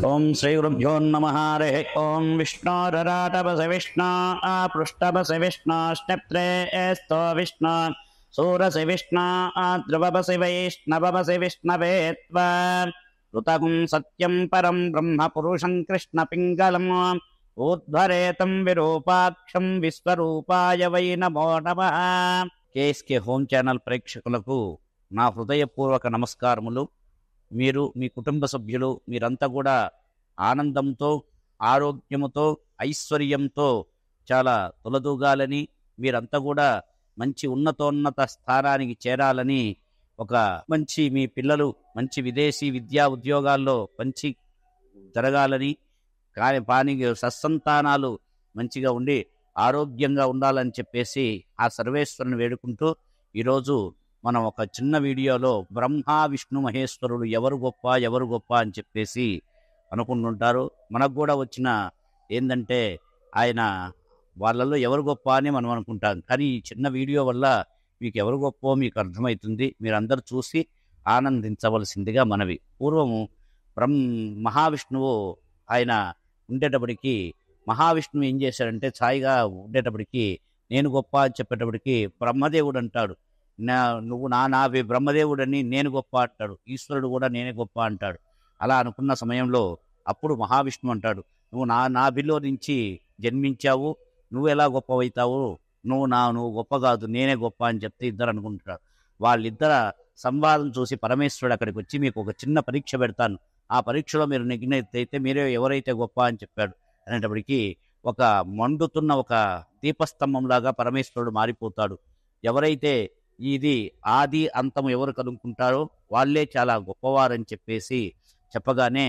ఓం శ్రీ గురుభ్యో నమః. హరి ఓం విష్ణోరరాటపస విష్ణు పృష్ఠపస విష్ణోష్ణప్త్రే స్థో విష్ణు సూరసి విష్ణు ధ్రువపసి వైష్ణవపసి విష్ణవే త్వా ఋతకం సత్యం పరం బ్రహ్మ పురుషం కృష్ణ పింగళం ఊర్ధ్వరేతం విరూపాక్షం విశ్వరూపాయ వై నమో నమః. కేఎస్కే హోమ్ ఛానల్ ప్రేక్షకులకు నా హృదయపూర్వక నమస్కారములు. మీరు, మీ కుటుంబ సభ్యులు మీరంతా కూడా ఆనందంతో, ఆరోగ్యముతో, ఐశ్వర్యంతో చాలా తొలదూగాలని, మీరంతా కూడా మంచి ఉన్నతోన్నత స్థానానికి చేరాలని, ఒక మంచి మీ పిల్లలు మంచి విదేశీ విద్యా ఉద్యోగాల్లో మంచి జరగాలని, కానీ సత్సంతానాలు మంచిగా ఉండి ఆరోగ్యంగా ఉండాలని చెప్పేసి ఆ సర్వేశ్వరుని వేడుకుంటూ ఈరోజు మనం ఒక చిన్న వీడియోలో బ్రహ్మ విష్ణు మహేశ్వరుడు ఎవరు గొప్ప అని చెప్పేసి అనుకుంటుంటారు. మనకు కూడా వచ్చిన ఏంటంటే ఆయన వాళ్ళల్లో ఎవరు గొప్ప అని మనం అనుకుంటాం. కానీ ఈ చిన్న వీడియో వల్ల మీకు ఎవరు గొప్ప మీకు అర్థమవుతుంది. మీరందరూ చూసి ఆనందించవలసిందిగా మనవి. పూర్వము మహావిష్ణువు ఆయన ఉండేటప్పటికి మహావిష్ణువు ఏం చేశాడంటే ఛాయిగా ఉండేటప్పటికి నేను గొప్ప అని చెప్పేటప్పటికి బ్రహ్మదేవుడు అంటాడు, నువ్వు నా బ్రహ్మదేవుడని నేను గొప్ప అంటాడు. ఈశ్వరుడు కూడా నేనే గొప్ప అంటాడు. అలా అనుకున్న సమయంలో అప్పుడు మహావిష్ణువు అంటాడు, నువ్వు నాభిలో నుంచి జన్మించావు, నువ్వు ఎలా గొప్పవైతావు, నువ్వు గొప్ప కాదు, నేనే గొప్ప అని చెప్తే ఇద్దరు అనుకుంటారు. వాళ్ళిద్దర సంవాదం చూసి పరమేశ్వరుడు అక్కడికి వచ్చి మీకు ఒక చిన్న పరీక్ష పెడతాను, ఆ పరీక్షలో మీరు నెగ్గినైతే మీరే ఎవరైతే గొప్ప అని చెప్పాడు. అనేటప్పటికీ ఒక మండుతున్న ఒక దీపస్తంభంలాగా పరమేశ్వరుడు మారిపోతాడు. ఎవరైతే ఇది ఆది అంతం ఎవరు కనుక్కుంటారో వాళ్ళే చాలా గొప్పవారని చెప్పేసి చెప్పగానే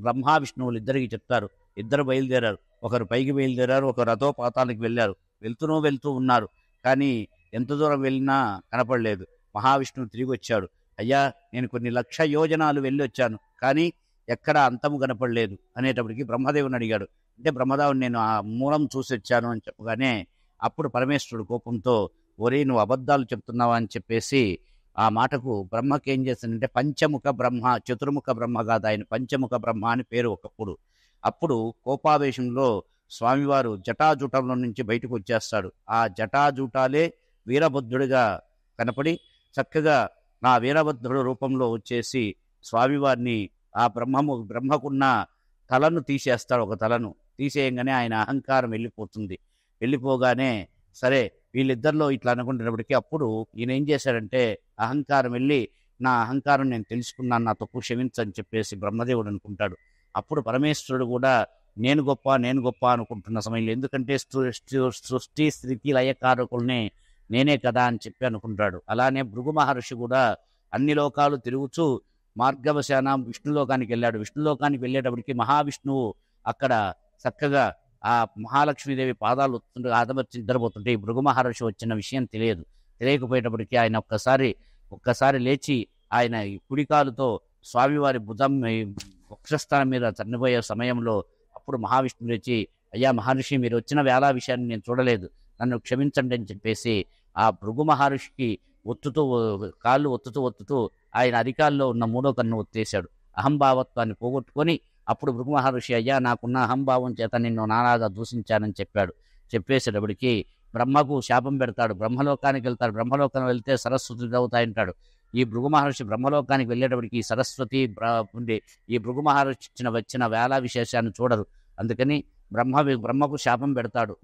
బ్రహ్మ విష్ణువులు ఇద్దరికి చెప్తారు. ఇద్దరు బయలుదేరారు. ఒకరు పైకి బయలుదేరారు, ఒకరు రథోపాతానికి వెళ్ళారు. వెళ్తూ ఉన్నారు. కానీ ఎంత దూరం వెళ్ళినా కనపడలేదు. మహావిష్ణువు తిరిగి వచ్చాడు. అయ్యా, నేను కొన్ని లక్ష యోజనాలు వెళ్ళి వచ్చాను, కానీ ఎక్కడ అంతము కనపడలేదు అనేటప్పటికి బ్రహ్మదేవుని అడిగాడు. అంటే బ్రహ్మదేవుని నేను ఆ మూలం చూసి వచ్చాను అని చెప్పగానే అప్పుడు పరమేశ్వరుడు కోపంతో, ఒరే నువ్వు అబద్ధాలు చెప్తున్నావా అని చెప్పేసి ఆ మాటకు బ్రహ్మకి ఏం చేస్తానంటే పంచముఖ బ్రహ్మ, చతుర్ముఖ బ్రహ్మ కాదు, ఆయన పంచముఖ బ్రహ్మ అని పేరు ఒకప్పుడు. అప్పుడు కోపావేశంలో స్వామివారు జటాజూటంలో నుంచి బయటకు వచ్చేస్తాడు. ఆ జటాజూటాలే వీరభద్రుడిగా కనపడి చక్కగా నా వీరభద్రుడు రూపంలో వచ్చేసి స్వామివారిని ఆ బ్రహ్మకున్న తలను తీసేస్తాడు. ఒక తలను తీసేయంగానే ఆయన అహంకారం వెళ్ళిపోగానే సరే వీళ్ళిద్దరిలో ఇట్లా అనుకుంటున్నప్పటికీ అప్పుడు ఈయన ఏం చేశాడంటే అహంకారం వెళ్ళి, నా అహంకారం నేను తెలుసుకున్నాను, నా తప్పు క్షమించని చెప్పేసి బ్రహ్మదేవుడు అనుకుంటాడు. అప్పుడు పరమేశ్వరుడు కూడా నేను గొప్ప అనుకుంటున్న సమయంలో, ఎందుకంటే సృష్టి స్థితి లయకారకుల్ని నేనే కదా అని చెప్పి అనుకుంటాడు. అలానే భృగు మహర్షి కూడా అన్ని లోకాలు తిరుగుతూ మార్గవశాన విష్ణులోకానికి వెళ్ళాడు. విష్ణులోకానికి వెళ్ళేటప్పటికి మహావిష్ణువు అక్కడ చక్కగా ఆ మహాలక్ష్మీదేవి పాదాలు ఆదమర్చి నిద్రపోతుంటే ఈ భృగు మహర్షి వచ్చిన విషయం తెలియకపోయేటప్పటికీ ఆయన ఒక్కసారి లేచి ఆయన కుడికాలుతో స్వామివారి భుజం వక్షస్థానం మీద చనిపోయే సమయంలో అప్పుడు మహావిష్ణువు లేచి, అయ్యా మహర్షి, మీరు వచ్చిన వేళ విషయాన్ని నేను చూడలేదు, నన్ను క్షమించండి అని చెప్పేసి ఆ భృగు మహర్షికి కాళ్ళు ఒత్తుతూ ఆయన అరికాల్లో ఉన్న మూడో కన్ను ఒత్తేశాడు. అహంభావత్వాన్ని పోగొట్టుకొని అప్పుడు భృగు మహర్షి, అయ్యా నాకున్న అహంభావం చేత నిన్ను నానాగా దూషించానని చెప్పేసేటప్పటికి బ్రహ్మకు శాపం పెడతాడు. బ్రహ్మలోకానికి వెళ్తాడు. బ్రహ్మలోకం వెళ్తే సరస్వతి అవుతాయంటాడు. ఈ భృగు మహర్షి బ్రహ్మలోకానికి వెళ్ళేటప్పటికి సరస్వతి ఉండి ఈ భృగు మహర్షి వచ్చిన వేళ విశేషాన్ని చూడరు. అందుకని బ్రహ్మకు శాపం పెడతాడు,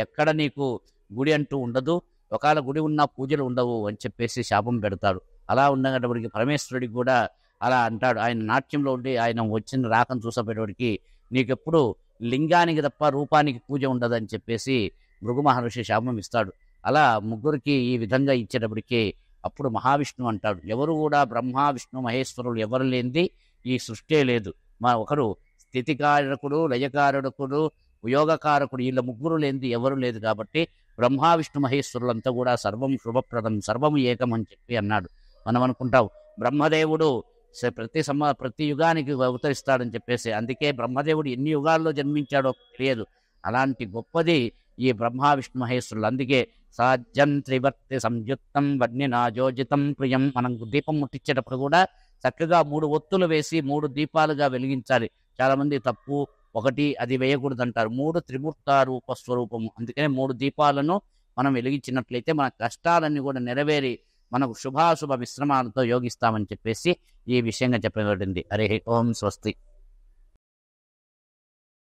ఎక్కడ నీకు గుడి అంటూ ఉండదు, ఒకవేళ గుడి ఉన్నా పూజలు ఉండవు అని చెప్పేసి శాపం పెడతాడు. అలా ఉండేటప్పటికి పరమేశ్వరుడికి కూడా అలా అంటాడు. ఆయన నాట్యంలో ఉండి ఆయన వచ్చిన రాకను చూసేటప్పటికి నీకెప్పుడు లింగానికి తప్ప రూపానికి పూజ ఉండదని చెప్పేసి భృగు మహర్షి శాపం ఇస్తాడు. అలా ముగ్గురికి ఈ విధంగా ఇచ్చేటప్పటికి అప్పుడు మహావిష్ణువు అంటాడు, ఎవరు కూడా బ్రహ్మ విష్ణు మహేశ్వరులు ఎవరు లేనిది ఈ సృష్టే లేదు. ఒకరు స్థితికారకుడు, లయకారకుడు, యోగకారకుడు, వీళ్ళ ముగ్గురు లేనిది ఎవరు లేదు. కాబట్టి బ్రహ్మ విష్ణు మహేశ్వరులంతా కూడా సర్వం శుభప్రదం, సర్వం ఏకం అని చెప్పి అన్నాడు. మనం అనుకుంటాం బ్రహ్మదేవుడు ప్రతి యుగానికి అవతరిస్తాడని చెప్పేసి, అందుకే బ్రహ్మదేవుడు ఎన్ని యుగాల్లో జన్మించాడో తెలియదు. అలాంటి గొప్పది ఈ బ్రహ్మ విష్ణు మహేశ్వరులు. అందుకే సాధ్యం త్రివర్తి సంయుక్తం వన్యనాజోజితం ప్రియం. మనం దీపం ముట్టించేటప్పుడు కూడా చక్కగా 3 ఒత్తులు వేసి 3 దీపాలుగా వెలిగించాలి. చాలా మంది తప్పు ఒకటి అది వేయకూడదు అంటారు. 3 త్రిమూర్త రూప స్వరూపము. అందుకనే 3 దీపాలను మనం వెలిగించినట్లయితే మన కష్టాలన్నీ కూడా నెరవేరి మనకు శుభాశుభ మిశ్రమాలతో యోగిస్తామని చెప్పేసి ఈ విషయంగా చెప్పబడింది. హరి ఓం స్వస్తి.